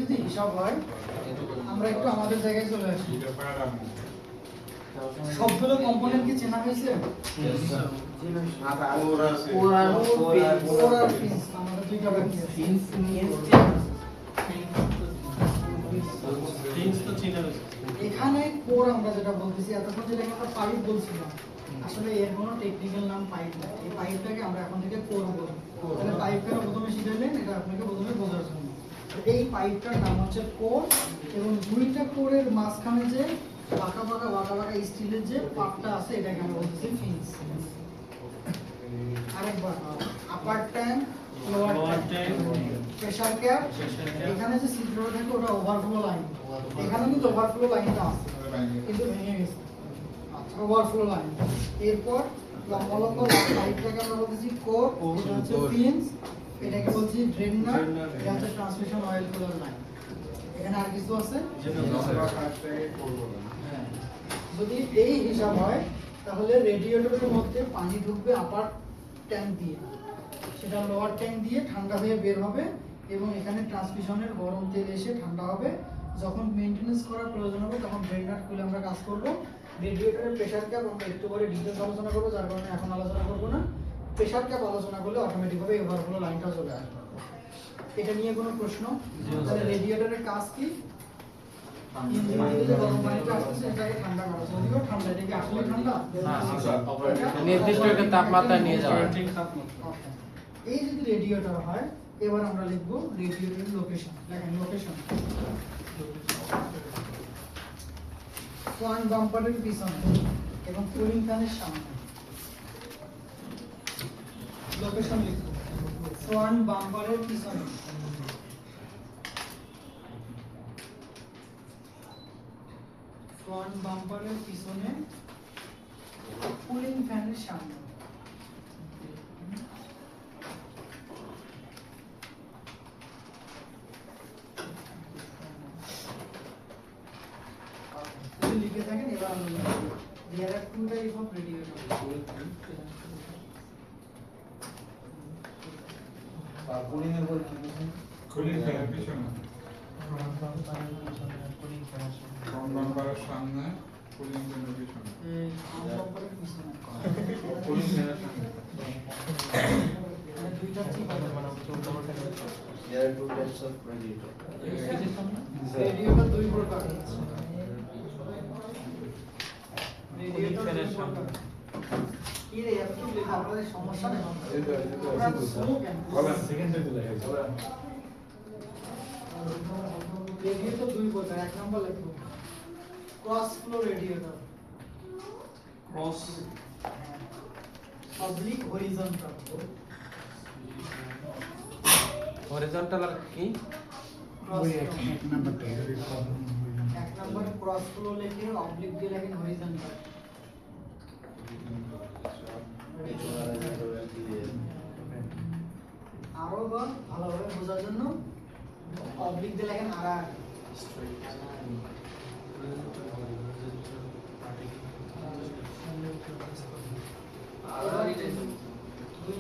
যদি হিসাব হয় আমরা একটু আমাদের জায়গায় চলে আসি। সবগুলো কম্পোনেন্ট কি চেনা হয়েছে? আমাদের দুইটা বাকি আছে। এখানে কোর আমরা যেটা বলতেছি এতক্ষণ যেটা আমরা পাইপ বলছিলাম আসলে এর কোনো টেকনিক্যাল নাম পাইপ না। এই পাইপটাকে আমরা এখন থেকে কোর বলবো। তাহলে পাইপটা প্রথমে শিখাইলেন, এটা আপনাকে প্রথমে বোঝার জন্য। এই পাইপটার নাম হচ্ছে কোর, এবং দুইটা কোরের মাঝখানে যে বাঁকা বাঁকা স্টিলের যে পার্টটা আছে এটাকে আমরা বলতেছি ফিন্স। আরেকবার upper tank, lower tank, pressure cap, এখানে যে ছিদ্রটা থাকে ওটা ওভারফ্লো লাইন। এখানে কিন্তু ওভারফ্লো লাইনটা আছে কিন্তু ভেঙে গেছে। আচ্ছা, ওভারফ্লো লাইন। এরপর লম্বা লম্বা পাইপটাকে আমরা বলতেছি কোর, এটা হচ্ছে ফিন্স, এটাকে বলছি ড্রেনার, এটা হচ্ছে ট্রান্সমিশন অয়েল কুলার লাইন। এখানে আর কিছু আছে? যদি এই হিসাব হয় তাহলে রেডিয়েটরের মধ্যে পানি ঢুকবে আপার ট্যাঙ্ক দিয়ে, সেটা লোয়ার ট্যাঙ্ক দিয়ে ঠান্ডা হয়ে বের হবে, এবং এখানে ট্রান্সমিশনের গরম তেল এসে ঠান্ডা হবে। যখন মেইনটেনেন্স করার প্রয়োজন হবে তখন ড্রেনার খুলে আমরা কাজ করব। রেডিয়েটরের প্রেসার ক্যাপ আমরা একটু পরে ডিটেইলস আলোচনা করব, যার কারণে এখন আলোচনা করব না। প্রেসার ক্যাপ আলোচনা করলে অটোমেটিকভাবে ওভারফ্লো লাইনটা চলে আসবে। এটা নিয়ে কোনো প্রশ্ন? তাহলে রেডিয়েটরের কাজ কি? নির্দিষ্ট একটা তাপমাত্রা নিয়ে যাওয়া। এই যদি রেডিয়েটর হয়, এবার আমরা লিখব রেডিয়েটরের লোকেশন। দেখেন লোকেশন ফ্যান বাম্পারের পিছনে এবং কুলিং ফ্যানের সামনে। লোকেশন লিখব ফ্যান বাম্পারের পিছনে, ফ্রন্ট বাম্পারের পিছনে, কুলিং ফ্যানের সামনে। যদি লিখে থাকেন এবার আমরা লিখব there are two types of radiator. আর কুলিং এর পর কি বলছেন? কুলিং ফ্যানের পিছনে, ফ্রন্ট বাম্পারের পিছনে, কুলিং ফ্যানের সামনে। ফ্রন্ট বাম্পারের সামনে, কুলিং ফ্যানের পিছনে। ফ্রন্ট বাম্পারের পিছনে, কুলিং ফ্যানের সামনে। মানে দুইটা ঠিক আছে। There are two types of radiator. Radiator দুই প্রকার। রেডিয়েটর দুই প্রকার। কি রে এত কি লেখা আপনাদের সমস্যা নেই? আমরা স্লো কেন? বলেন সেকেন্ডে দিলে রেডিয়েটর দুই প্রকার। এক নম্বর লিখো cross flow radiator, cross oblique horizontal. Horizontal আর কি? এক নম্বর ক্রস ফ্লো লিখে অবলিক দিয়ে লেখেন হরিজন্টাল। আরো ভালোভাবে বোঝার জন্য অবলিক দিয়ে লেখেন আর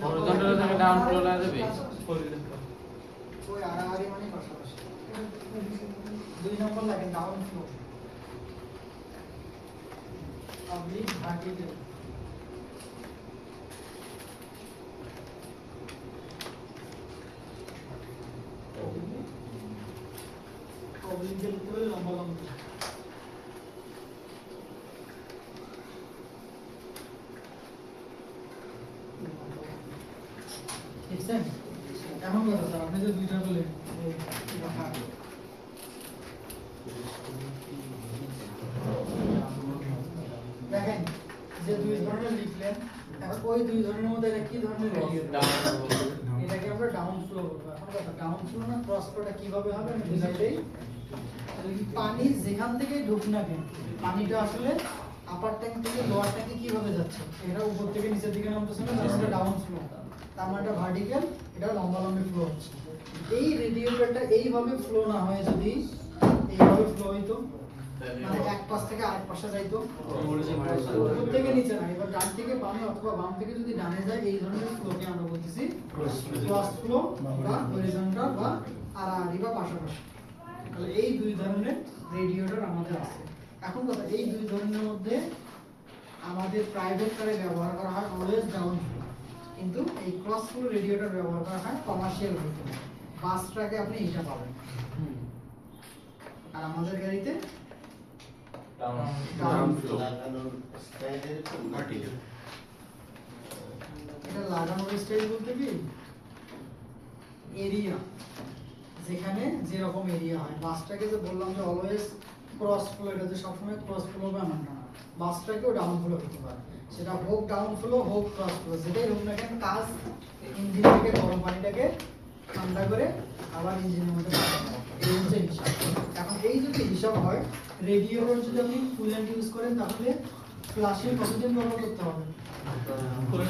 হরিজন্টাল থেকে ডাউন ফ্লো না যাবে। ওই আড়াআড়ি মানে পাশাপাশি। দুই নম্বর লেখেন down flow, oblique vertical. Oblique দিয়ে লিখতে হলে লম্বা লম্বা। ঠিক আছে? এখন কথা স্যার, আপনি যে দুইটা বললেন দেখেন যে দুই ধরনের লিখলেন, এখন ওই দুই ধরনের মধ্যে এটা কি ধরনের রেডিয়েটর? এটাকে আমরা ডাউন ফ্লো বলবো। এখন কথা ডাউন ফ্লো না ক্রস ফ্লোটা কিভাবে হবে আমি বুঝাই দেই। তাহলে কি পানি যেখান থেকে ঢুক না কেন, পানিটা আসলে আপার ট্যাঙ্ক থেকে লোয়ার ট্যাঙ্কে কিভাবে যাচ্ছে? এটা উপর থেকে নিচের দিকে নামতেছে না, তার মানে ডাউন ফ্লো। তার মানে এটা ভার্টিক্যাল, এটা লম্বা লম্বি ফ্লো হচ্ছে। এই রেডিয়েটরটা এইভাবে ফ্লো না হয় যদি এইভাবে ফ্লো হইতো, মানে এক পাশ থেকে আরেক পাশে যাইতো, উপর থেকে নিচে না, এবার ডান থেকে বামে অথবা বাম থেকে যদি ডানে যায়, এই ধরনের ফ্লোকে আমরা বলতেছি ক্রস ফ্লো বা হরিজন্টাল বা আড়াআড়ি বা পাশাপাশি। তাহলে এই দুই ধরনের রেডিয়েটর আমাদের আছে। এখন কথা, এই দুই ধরনের মধ্যে আমাদের প্রাইভেট কারে ব্যবহার করা হয় অলওয়েজ ডাউন ফ্লো, কিন্তু এই ক্রস ফ্লো রেডিয়েটর ব্যবহার করা হয় কমার্শিয়াল ভেহিকল। বাস ট্রাকে আপনি এটা পাবেন, আর আমাদের গাড়িতে ডাউন ফ্লো। লাগানোর স্টাইলের ভার্টিক্যাল। এটা লাগানোর স্টাইল বলতে কি এরিয়া, যেখানে যেরকম এরিয়া হয়। বাসটাকে যে বললাম যে অলওয়েজ ক্রস ফ্লো, এটা যে সবসময় ক্রস ফ্লো হবে এমন না, বাসটাকেও ডাউন ফ্লো হতে পারে, সেটা হোক ডাউন ফ্লো হোক ক্রস ফ্লো, যেটাই হোক না কেন কাজ ইঞ্জিন থেকে গরম পানিটাকে ঠান্ডা করে আবার ইঞ্জিনের মধ্যে পাঠানো, এই হচ্ছে হিসাব। এখন এই যদি হিসাব হয়, রেডিয়েটর যদি আপনি কুলেন্ট ইউজ করেন তাহলে ফ্লাশিং কতদিন ব্যবহার করতে হবে? কোনো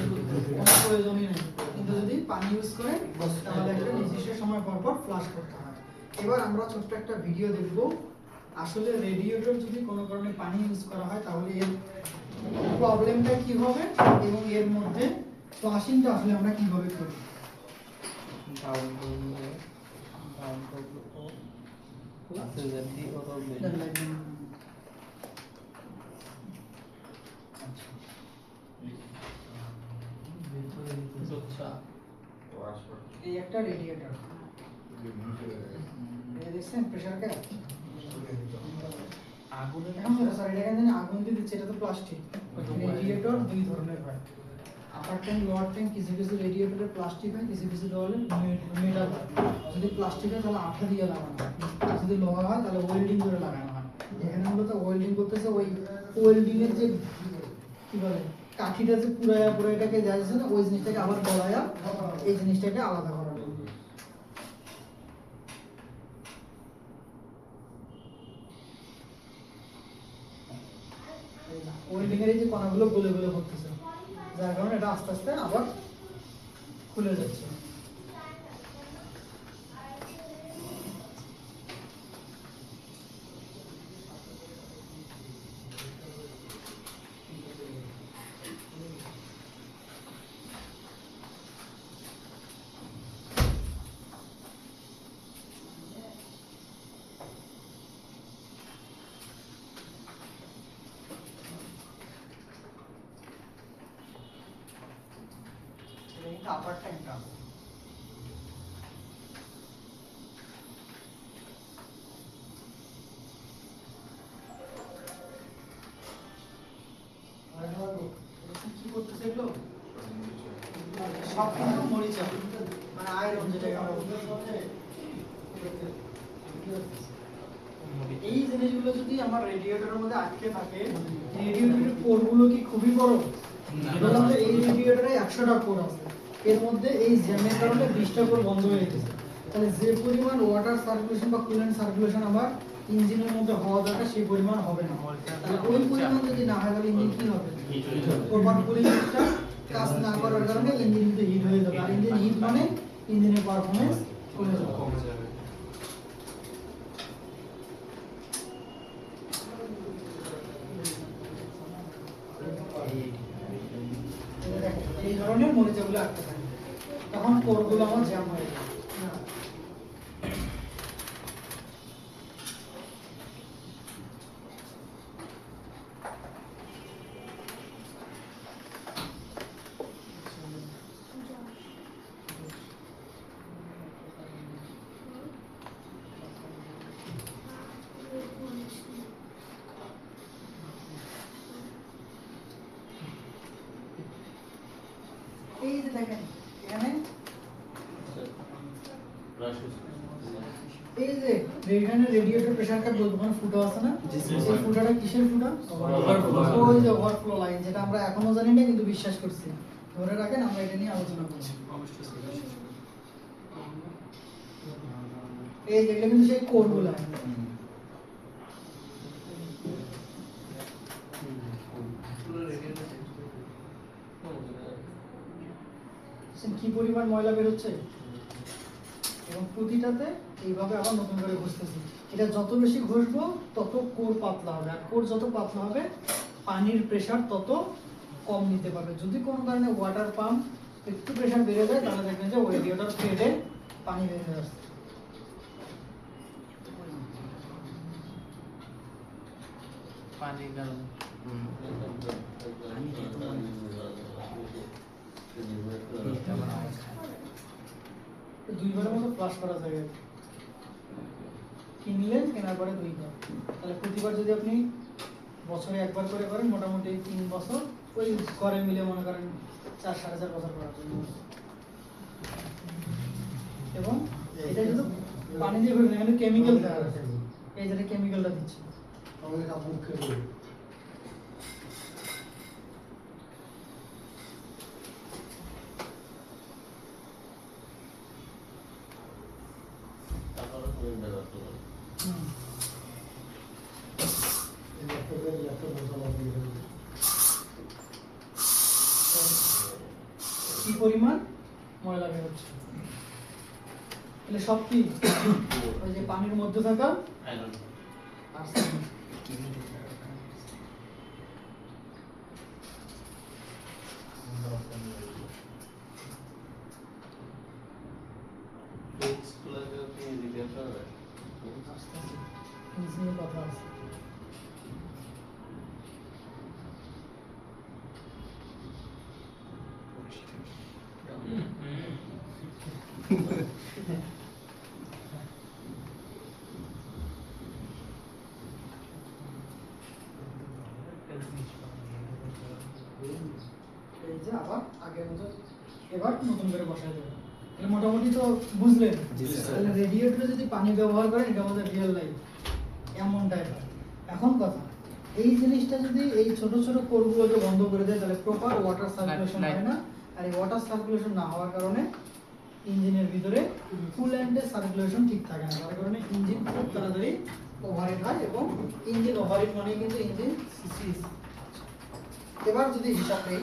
প্রয়োজনই নেই। কিন্তু যদি পানি ইউজ করেন তাহলে একটা নির্দিষ্ট সময় পর পর ফ্লাশ করতে হয়। এবার আমরা ছোট্ট একটা ভিডিও দেখব, আসলে রেডিয়েটর যদি কোনো কারণে পানি ইউজ করা হয় তাহলে এর প্রবলেমটা কি হবে এবং এর মধ্যে ফ্লাশিংটা আসলে আমরা কিভাবে করি। এই একটা রেডিয়েটর, এই দেখছেন প্রেসার ক্যাপ, এখন স্যার এটা কেন আগুন দিয়ে দিচ্ছে, এটা তো প্লাস্টিক। রেডিয়েটর দুই ধরনের হয়, আপার ট্যাঙ্ক লোয়ার ট্যাঙ্ক। কিছু কিছু রেডিয়েটরে প্লাস্টিক হয়, কিছু কিছু হলে মেটাল হয়। যদি প্লাস্টিক হয় তাহলে আঠা দিয়ে লাগানো হয়, যদি লোহা হয় তাহলে ওয়েল্ডিং করে লাগানো হয়। এখানে মূলত ওয়েল্ডিং করতেছে, ওই ওয়েল্ডিং এর যে কি বলে কাঠিটা যে পুরাটাকে যাচ্ছে না, ওই জিনিসটাকে আবার গলায়া এই জিনিসটাকে আলাদা করা হয়। ওয়েল্ডিং এর এই যে কণাগুলো গলে গলে পড়তেছে, যার কারণে এটা আস্তে আস্তে আবার খুলে যাচ্ছে। আপার ট্যাঙ্কটা কি করতেছে এগুলো সব কিন্তু মরিচা, মানে আয়রন যেটাকে আমরা বলি। এই জিনিসগুলো যদি আমার রেডিয়েটরের মধ্যে আটকে থাকে, রেডিয়েটরের পোরগুলো কি খুবই বড়? বললাম যে এই রেডিয়েটরে 100টা পোর আছে, এর মধ্যে এই জ্যামের কারণে 20টা পোর বন্ধ হয়ে গেছে। তাহলে যে পরিমাণ ওয়াটার সার্কুলেশন বা কুলেন্ট সার্কুলেশন আমার ইঞ্জিনের মধ্যে হওয়া দরকার সেই পরিমাণ হবে না। তাহলে ওই পরিমাণ যদি না হয় তাহলে ইঞ্জিন কি হবে? প্রপার কুলিং সিস্টেম কাজ না করার কারণে ইঞ্জিন কিন্তু হিট হয়ে যাবে, আর ইঞ্জিন হিট মানে ইঞ্জিনের পারফরম্যান্স কমে যাবে। এই ধরনের মরিচাগুলো আটকে থাকে, তখন কোরগুলো আমার জ্যাম হয়ে যায়। এই যে দেখেন এখানে এই যে এখানে রেডিয়েটর প্রেসার কাপ ওখানে ফুটো আছে না, এই ফুটাটা কিসের ফুটা? ওই যে ওভারফ্লো লাইন, যেটা আমরা এখনো জানি না কিন্তু বিশ্বাস করছি। ধরে রাখেন, আমরা এটা নিয়ে আলোচনা করছি। এই যেগুলো কিন্তু সেই কোরগুলো, কি পরিমাণ ময়লা বের হচ্ছে, এবং প্রতিটাতে এইভাবে আবার নতুন করে ঘষতেছি। এটা যত বেশি ঘষবো তত কোর পাতলা হবে, আর কোর যত পাতলা হবে পানির প্রেসার তত কম নিতে পারবে। যদি কোনো কারণে ওয়াটার পাম্প একটু প্রেসার বেড়ে যায় তাহলে দেখবেন যে রেডিয়েটর ফেটে পানি বের হয়ে আসছে। পানির কারণে তো দুইবারের মতো ফ্লাশ করা যায় আর কি। কিনলেন কেনার পরে দুইবার, তাহলে প্রতিবার যদি আপনি বছরে একবার করে করেন মোটামুটি 3 বছর ওই করে মিলে মনে করেন 4-4.5 বছর করার জন্য। এবং এটা শুধু পানি দিয়ে করবেন, এখানে কেমিক্যাল দেওয়া আছে, এই যে কেমিক্যালটা দিচ্ছি আমাদের কাপড় খেয়ে হুম। কি পরিমাণ ময়লা বের হচ্ছে, তাহলে সব কি ওই যে পানির মধ্যে থাকা আর্সেনিক। আস্তে আস্তে নিচে নিয়ে কথা আছে। এই যে আবার আগের মতো এবার নতুন করে বসাই দেবেন। তাহলে মোটামুটি তো বুঝলেন। জি স্যার। তাহলে রেডিয়েটরে যদি পানি ব্যবহার করেন এটা আমাদের রিয়েল লাইফ এমনটাই হয়। এখন কথা, এই জিনিসটা যদি এই ছোট ছোট কোরগুলোকে বন্ধ করে দেয় তাহলে প্রপার ওয়াটার সার্কুলেশন হয় না, আর এই ওয়াটার সার্কুলেশন না হওয়ার কারণে ইঞ্জিনের ভিতরে কুল্যান্টের সার্কুলেশন ঠিক থাকে না, তার কারণে ইঞ্জিন খুব তাড়াতাড়ি ওভারহিট হয় এবং ইঞ্জিন ওভারহিট মানে কিন্তু ইঞ্জিন সিজ। এবার যদি হিসাব নেই,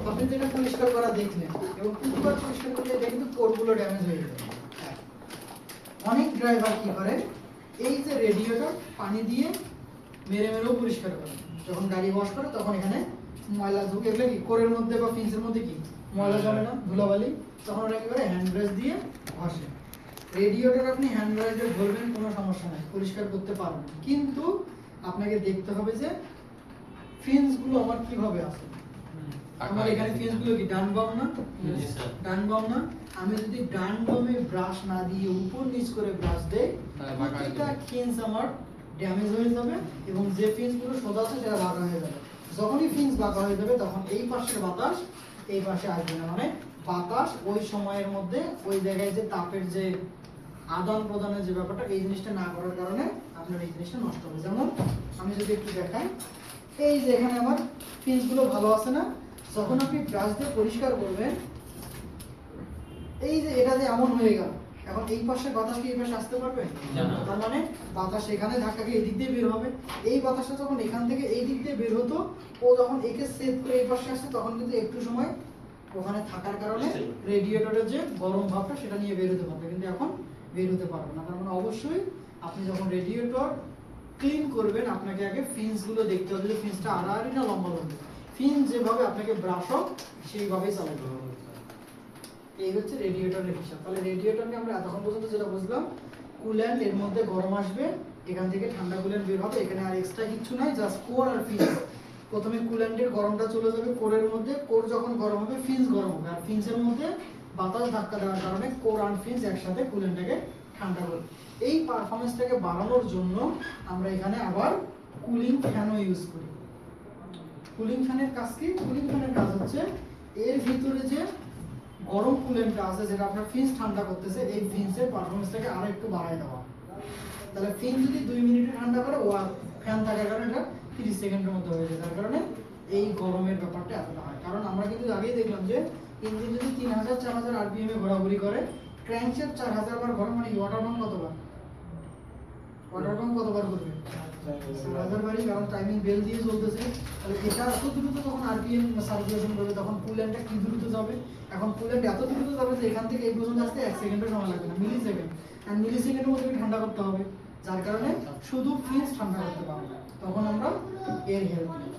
আপনি যেটা পরিষ্কার করা দেখলেন এবং প্রতিবার পরিষ্কার করলে এটা কিন্তু কোরগুলো ড্যামেজ হয়ে যায়। অনেক ড্রাইভার কি করে, এই যে রেডিয়েটর পানি দিয়ে মেরে মেরেও পরিষ্কার করে, যখন গাড়ি ওয়াশ করে তখন এখানে ময়লা ঢুকে গেলে কি কোরের মধ্যে বা ফিন্সের মধ্যে কি ময়লা জমে না, ধুলাবালি, তখন ওরা কি করে হ্যান্ড ব্রাশ দিয়ে ঘষে। রেডিয়েটর আপনি হ্যান্ড ব্রাশ দিয়ে ধরবেন কোনো সমস্যা নাই, পরিষ্কার করতে পারবেন, কিন্তু আপনাকে দেখতে হবে যে ফিন্স গুলো আমার কিভাবে আছে। আমার এখানে ফিন্স গুলো কি ডান বাম না? জি স্যার। ডান বাম না? আমি যদি ডান বামে ব্রাশ না দিয়ে উপর নিচ করে ব্রাশ দেই তাহলে বাঁকা হয়ে প্রত্যেকটা যাবে। ফিন্স আমার ড্যামেজ হয়ে যাবে এবং যে ফিন্স গুলো সোজা আছে সেটা বাঁকা হয়ে যাবে। যখনই ফিন্স বাঁকা হয়ে যাবে তখন এই পাশের বাতাস এই পাশে আসবে না, মানে বাতাস ওই সময়ের মধ্যে ওই জায়গায় যে তাপের যে আদান প্রদানের যে ব্যাপারটা এই জিনিসটা না করার কারণে আপনার এই জিনিসটা নষ্ট হবে। যেমন আমি যদি একটু দেখাই, এই যে এখানে আমার ফিন্স গুলো ভালো আছে না, যখন আপনি ব্রাশ দিয়ে পরিষ্কার করবেন এই যে এটা যে এমন হয়ে গেল, এখন এই পাশে বাতাস কি এই পাশে আসতে পারবে না। তার মানে বাতাস এখানে ধাক্কা খেয়ে এদিক দিয়ে বের হবে। এই বাতাসটা যখন এখান থেকে এই দিক দিয়ে বের হতো, ও যখন একে সেভ করে এই পাশে আসছে তখন কিন্তু একটু সময় ওখানে থাকার কারণে রেডিয়েটরের যে গরম ভাবটা সেটা নিয়ে বের হতে পারবে, কিন্তু এখন বের হতে পারবে না। তার মানে অবশ্যই আপনি যখন রেডিয়েটর ক্লিন করবেন আপনাকে আগে ফিন্স গুলো দেখতে হবে যে ফিন্সটা আড়াআড়ি না লম্বা লম্বা। ফিন্স যেভাবে আপনাকে ব্রাশ হোক সেইভাবেই চালাতে হবে। এই হচ্ছে রেডিয়েটরের হিসাব। তাহলে রেডিয়েটরকে আমরা এতক্ষণ পর্যন্ত যেটা বুঝলাম, কুল্যান্ট এর মধ্যে গরম আসবে, এখান থেকে ঠান্ডা কুল্যান্ট বের হবে, এখানে আর এক্সট্রা কিছু নাই, জাস্ট কোর আর ফিন্স। প্রথমে কুল্যান্টের গরমটা চলে যাবে কোরের মধ্যে, কোর যখন গরম হবে ফিন্স গরম হবে, আর ফিন্সের মধ্যে বাতাস ধাক্কা দেওয়ার কারণে কোর আর ফিন্স একসাথে কুল্যান্টটাকে ঠান্ডা করবে। এই পারফরম্যান্সটাকে বাড়ানোর জন্য আমরা এখানে আবার কুলিং ফ্যানও ইউজ করি। কুলিং ফ্যানের কাজ কি? কুলিং ফ্যানের কাজ হচ্ছে এর ভিতরে যে গরম কুলেন্টটা আছে যেটা আপনার ফিন্স ঠান্ডা করতেছে, এই ফিন্সের পারফরম্যান্সটাকে আরো একটু বাড়ায় দেওয়া। তাহলে ফিন্স যদি 2 মিনিটে ঠান্ডা করে, ও ফ্যান থাকার কারণে এটা 30 সেকেন্ডের মধ্যে হয়ে যায়, তার কারণে এই গরমের ব্যাপারটা এতটা হয়। কারণ আমরা কিন্তু আগেই দেখলাম যে ইঞ্জিন যদি 3000-4000 আরপিএম এ ঘোরাঘুরি করে, ক্র্যাঙ্কশ্যাফট 4000 বার ঘোরে, মানে ওয়াটার পাম্প কতবার? ওয়াটার পাম্প কতবার করবে? 4000 বারই, কারণ টাইমিং বেল দিয়ে চলতেছে। তাহলে এটা এত দ্রুত যখন আরপিএম সার্কুলেশন করবে তখন কুল্যান্টটা কি দ্রুত যাবে? এখন কুল্যান্ট এত দ্রুত যাবে যে এখান থেকে এই পর্যন্ত আসতে 1 সেকেন্ডের সময় লাগবে না, মিলি সেকেন্ড। আর মিলি সেকেন্ডের মধ্যে ঠান্ডা করতে হবে, যার কারণে শুধু ফিন্স ঠান্ডা করতে পারবে। তখন আমরা এর হেল্প নিই।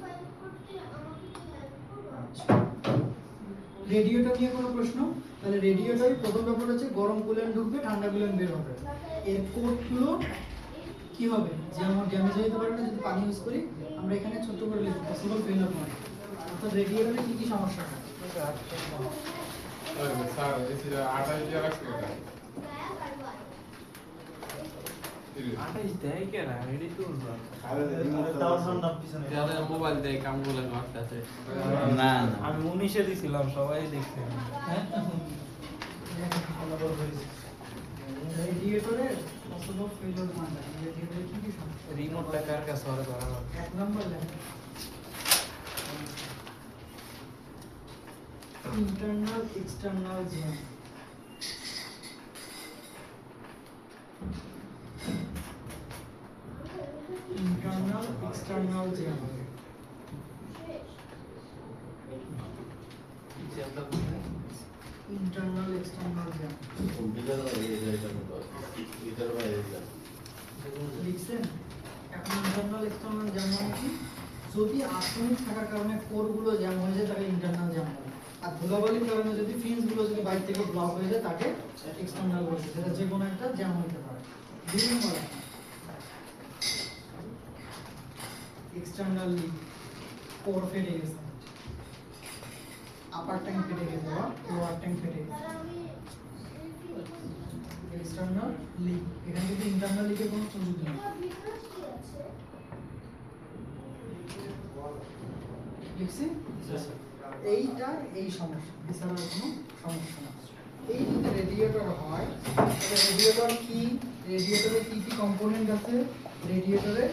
রেডিয়েটর নিয়ে কোনো প্রশ্ন? তাহলে রেডিয়েটরের প্রথম ব্যাপার হচ্ছে গরম কুল্যান্ট ঢুকবে, ঠান্ডা কুল্যান্ট বের হবে। এর কোটগুলো কি হবে? যেমন ড্যামেজ হয়ে যেতে পারে না যদি পানি ইউজ করি, আমরা এখানে ছোট করে লিখব পসিবল ফেলিওর পয়েন্ট অর্থাৎ রেডিয়েটরে কি কি সমস্যা হয় স্যার এসে 28 দিয়ে রাখছে এটা 28 দেয় কেন এডি তো পিছনে যাদের মোবাইল দেয় কামগুলো মারতেছে না আমি 19 এ দিছিলাম সবাই দেখছে হ্যাঁ রেডিয়েটরে পসিবল ফেলিওর পয়েন্ট রেডিয়েটরে কি কি সমস্যা রিমোটটা কার কাছে হবে ধরা হবে এক নম্বর লেখা internal external jam internal external jam internal external jam computer বাইরে যাইতে মতো কম্পিউটার বাইরে যা লিখছেন এখন internal external jam মানে কি যদি আর্সেনিক থাকার কারণে কোরগুলো জ্যাম হয়ে যায় তাকে ইন্টারনাল জ্যাম বলে আর ধুলাবালির কারণে যদি ফিন্সগুলো যদি বাইরে থেকে ব্লক হয়ে যায় তাকে এক্সটার্নাল বলে সেটা যে কোনো একটা জ্যাম হতে পারে দুই নম্বর এক্সটার্নালি কোর ফেটে গেছে আপার ট্যাঙ্ক ফেটে গেছে বা লোয়ার ট্যাঙ্ক ফেটে গেছে এক্সটার্নাল লিক এখানে যদি ইন্টারনাল লিকের কোনো সুযোগ নেই লিখছি এইটা এই সমস্যা এছাড়া কোনো সমস্যা না এই যদি রেডিয়েটর হয় তাহলে রেডিয়েটর কি রেডিয়েটরে কি কি কম্পোনেন্ট আছে রেডিয়েটরে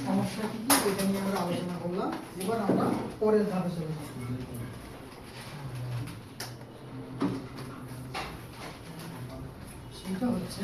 সমস্যা কি কি এটা নিয়ে আমরা আলোচনা করলাম এবার আমরা পরের ধাপে চলে যাব সেটা হচ্ছে